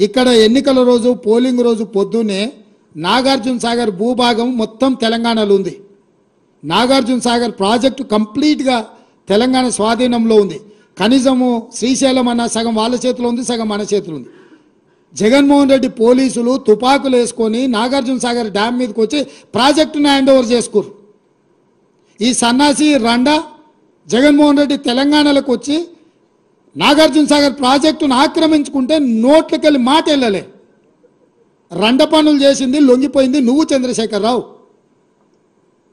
ఇక్కడ ఎన్నికల రోజు పోలింగ్ రోజు పొద్దున్నే నాగార్జున సాగర్ భూభాగం మొత్తం తెలంగాణలో ఉంది. నాగార్జున సాగర్ ప్రాజెక్టు కంప్లీట్గా తెలంగాణ స్వాధీనంలో ఉంది. కనీసము శ్రీశైలం అన్న సగం వాళ్ళ చేతిలో ఉంది, సగం మన చేతిలో ఉంది. జగన్మోహన్ రెడ్డి పోలీసులు తుపాకులు వేసుకొని నాగార్జున సాగర్ డ్యామ్ మీదకి వచ్చి ప్రాజెక్టును హ్యాండ్ ఓవర్ చేసుకోరు. ఈ సన్నాసి రండా జగన్మోహన్ రెడ్డి తెలంగాణలోకి వచ్చి నాగార్జున సాగర్ ప్రాజెక్టును ఆక్రమించుకుంటే నోట్లకెళ్ళి మాట వెళ్ళలే. రండ పనులు చేసింది లొంగిపోయింది నువ్వు చంద్రశేఖరరావు.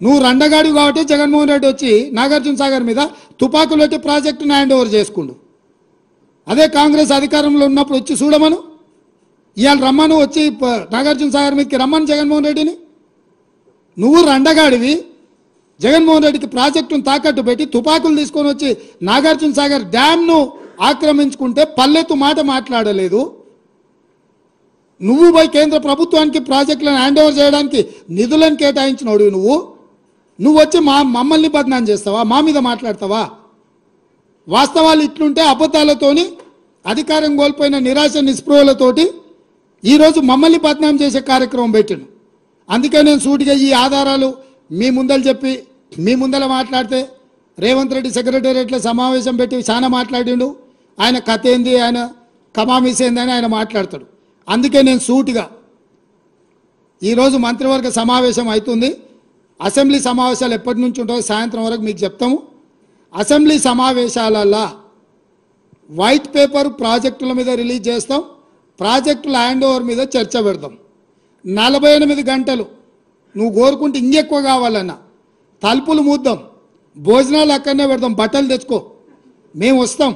నువ్వు రండగాడు కాబట్టి జగన్మోహన్ రెడ్డి వచ్చి నాగార్జున సాగర్ మీద తుపాకులు పెట్టి ప్రాజెక్టును హ్యాండ్ ఓవర్ చేసుకుండు. అదే కాంగ్రెస్ అధికారంలో ఉన్నప్పుడు వచ్చి చూడమను, ఇవాళ రమ్మను, వచ్చి నాగార్జున సాగర్ మీదకి రమ్మను జగన్మోహన్ రెడ్డిని. నువ్వు రండగాడివి, జగన్మోహన్ రెడ్డికి ప్రాజెక్టును తాకట్టు పెట్టి తుపాకులు తీసుకొని వచ్చి నాగార్జున సాగర్ డ్యామ్ను ఆక్రమించుకుంటే పల్లెత్తు మాట మాట్లాడలేదు. నువ్వు పోయి కేంద్ర ప్రభుత్వానికి ప్రాజెక్టులను హ్యాండ్ ఓవర్ చేయడానికి నిధులను కేటాయించినోడు నువ్వు వచ్చి మమ్మల్ని బదనాం చేస్తావా, మా మీద మాట్లాడతావా? వాస్తవాలు ఇట్లుంటే అబద్ధాలతోని అధికారం కోల్పోయిన నిరాశ నిస్పృహలతోటి ఈరోజు మమ్మల్ని బదనాం చేసే కార్యక్రమం పెట్టాను. అందుకే నేను సూటిగా ఈ ఆధారాలు మీ ముందలు చెప్పి మీ ముందర మాట్లాడితే రేవంత్ రెడ్డి సెక్రటేరియట్లో సమావేశం పెట్టి చాలా మాట్లాడిండు. ఆయన కథ ఏంది, ఆయన కమామిస్ ఏంది అని ఆయన మాట్లాడతాడు. అందుకే నేను సూటిగా ఈరోజు మంత్రివర్గ సమావేశం అవుతుంది. అసెంబ్లీ సమావేశాలు ఎప్పటి నుంచి ఉంటాయో సాయంత్రం వరకు మీకు చెప్తాము. అసెంబ్లీ సమావేశాలలో వైట్ పేపర్ ప్రాజెక్టుల మీద రిలీజ్ చేస్తాం, ప్రాజెక్టుల హ్యాండ్ ఓవర్ మీద చర్చ పెడతాం. 48 గంటలు నువ్వు కోరుకుంటే ఇంకెక్కువ కావాలన్నా తలుపులు మూద్దాం, భోజనాలు అక్కడనే పెడతాం, బట్టలు తెచ్చుకో, మేము వస్తాం.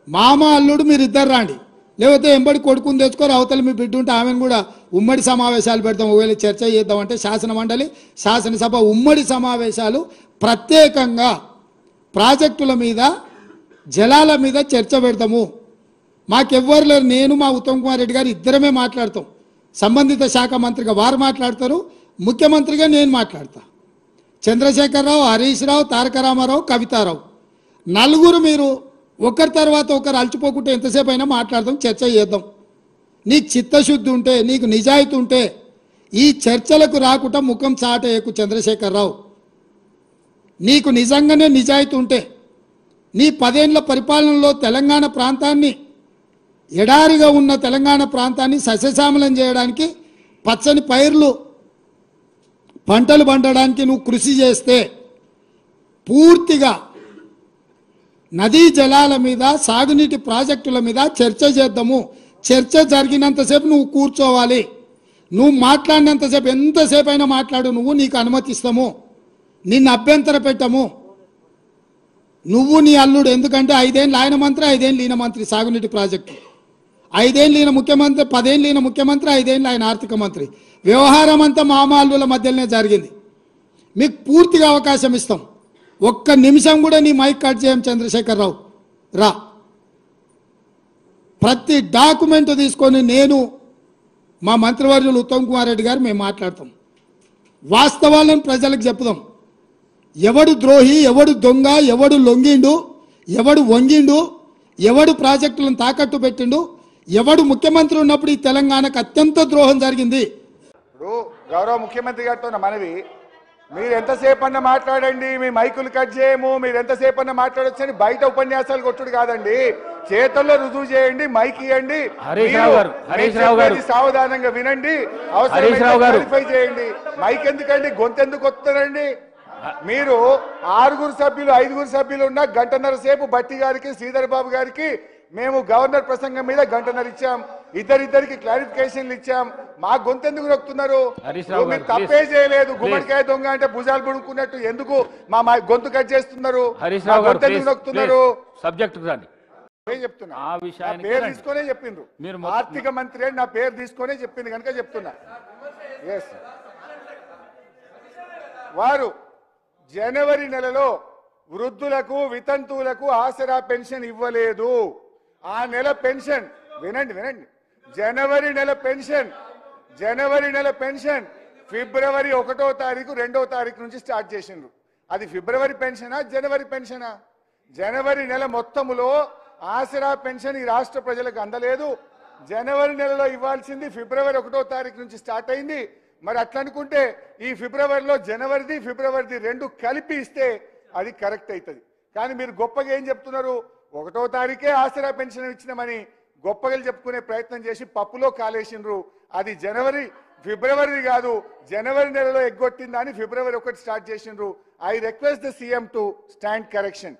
మామ అల్లుడు మీరు ఇద్దరు రాండి, లేకపోతే ఎంబడి కొడుకుని తెచ్చుకోరు, అవతల మీ బిడ్డ ఉంటే ఆమెను కూడా ఉమ్మడి సమావేశాలు పెడతాం. ఒకవేళ చర్చ చేద్దామంటే శాసన మండలి శాసనసభ ఉమ్మడి సమావేశాలు ప్రత్యేకంగా ప్రాజెక్టుల మీద జలాల మీద చర్చ పెడతాము. మాకెవ్వరు లేరు, నేను మా ఉత్తమ్ కుమార్ రెడ్డి గారు ఇద్దరమే మాట్లాడతాం. సంబంధిత శాఖ మంత్రిగా వారు మాట్లాడతారు, ముఖ్యమంత్రిగా నేను మాట్లాడతా. చంద్రశేఖరరావు, హరీష్ రావు, తారక రామారావు, కవితారావు నలుగురు మీరు ఒకరి తర్వాత ఒకరు అలచిపోకుంటే ఎంతసేపు అయినా మాట్లాడదాం, చర్చ చేద్దాం. నీకు చిత్తశుద్ధి ఉంటే, నీకు నిజాయితీ ఉంటే ఈ చర్చలకు రాకుండా ముఖం చాటేయకు చంద్రశేఖరరావు. నీకు నిజంగానే నిజాయితీ ఉంటే నీ 10 ఏళ్ల పరిపాలనలో తెలంగాణ ప్రాంతాన్ని, ఎడారిగా ఉన్న తెలంగాణ ప్రాంతాన్ని సస్యశ్యామలం చేయడానికి, పచ్చని పైర్లు పంటలు పండడానికి నువ్వు కృషి చేస్తే పూర్తిగా నదీ జలాల మీద సాగునీటి ప్రాజెక్టుల మీద చర్చ చేద్దాము. చర్చ జరిగినంతసేపు నువ్వు కూర్చోవాలి, నువ్వు మాట్లాడినంతసేపు ఎంతసేపు అయినా మాట్లాడు, నువ్వు నీకు అనుమతిస్తాము, నిన్ను అభ్యంతర పెట్టము. నువ్వు నీ అల్లుడు, ఎందుకంటే 5 ఏళ్ళు ఆయన మంత్రి, 5 ఏళ్ళు ఈయన మంత్రి సాగునీటి ప్రాజెక్టు, 5 ఏళ్ళు ఈయన ముఖ్యమంత్రి, 10 ఏళ్ళు ఈయన ముఖ్యమంత్రి, 5 ఏళ్ళు ఆయన ఆర్థిక మంత్రి. వ్యవహారం అంతా మామాళ్ళుల మధ్యలోనే జరిగింది. మీకు పూర్తిగా అవకాశం ఇస్తాం, ఒక్క నిమిషం కూడా నీ మైక్ కట్ చేయం చంద్రశేఖరరావు. రా, ప్రతి డాక్యుమెంట్ తీసుకొని నేను మా మంత్రివర్యులు ఉత్తమ్ కుమార్ రెడ్డి గారు మేము మాట్లాడతాం. వాస్తవాలను ప్రజలకు చెప్పుదాం. ఎవడు ద్రోహి, ఎవడు దొంగ, ఎవడు లొంగిండు, ఎవడు వంగిండు, ఎవడు ప్రాజెక్టులను తాకట్టు పెట్టిండు, ఎవడు ముఖ్యమంత్రి ఉన్నప్పుడు ఈ తెలంగాణకు అత్యంత ద్రోహం జరిగింది. గౌరవ ముఖ్యమంత్రి గారితో మనవి, మీరు ఎంతసేపు అన్న మాట్లాడండి, మీ మైకులు కట్ చేయము, మీరు ఎంతసేపు అన్న మాట్లాడొచ్చని బయట ఉపన్యాసాలు కొట్టుడు కాదండి, చేతుల్లో రుజువు చేయండి, మైక్ ఇవ్వండి, సావధానంగా వినండి, అవసరం చేయండి. మైక్ ఎందుకండి, గొంతెందుకు వస్తుందండి? మీరు 6 సభ్యులు 5 సభ్యులు ఉన్న గంటన్నర సేపు బట్టి గారికి, శ్రీధర్ బాబు గారికి మేము గవర్నర్ ప్రసంగం మీద గంటన్నర ఇచ్చాం, ఇద్దరికి క్లారిఫికేషన్లు ఇచ్చాం. మా గొంతెందుకు నొక్కుతున్నారు? మీరు తప్పే చేయలేదు, గుమ్మడికాయ దొంగ అంటే భుజాలు పుడుకున్నట్టు ఎందుకు మా గొంతు కట్ చేస్తున్నారు? గొంతెందుకు నొక్కుతున్నారు? చెప్తున్నా, పేరు తీసుకునే చెప్పిండ్రు, ఆర్థిక మంత్రి అని నా పేరు తీసుకునే చెప్పింది కనుక చెప్తున్నా. వారు జనవరి నెలలో వృద్ధులకు, వితంతువులకు ఆసరా పెన్షన్ ఇవ్వలేదు. ఆ నెల పెన్షన్ వినండి, జనవరి నెల పెన్షన్ ఫిబ్రవరి 1వ తారీఖు 2వ తారీఖు నుంచి స్టార్ట్ చేసిండ్రు. అది ఫిబ్రవరి పెన్షనా, జనవరి పెన్షనా? జనవరి నెల మొత్తములో ఆసరా పెన్షన్ ఈ రాష్ట్ర ప్రజలకు అందలేదు. జనవరి నెలలో ఇవ్వాల్సింది ఫిబ్రవరి 1వ తారీఖు నుంచి స్టార్ట్ అయింది. మరి అట్లా అనుకుంటే ఈ ఫిబ్రవరిలో జనవరిది ఫిబ్రవరిది రెండు కలిపి ఇస్తే అది కరెక్ట్ అవుతుంది. కానీ మీరు గొప్పగా ఏం చెప్తున్నారు, 1వ తారీఖే ఆసరా పెన్షన్ ఇచ్చినామని గొప్పగా చెప్పుకునే ప్రయత్నం చేసి పప్పులో కాలేసినరు. అది ఫిబ్రవరి కాదు, జనవరి నెలలో ఎగ్గొట్టిందని ఫిబ్రవరి 1 స్టార్ట్ చేసినరు. I request the CM to stand correction.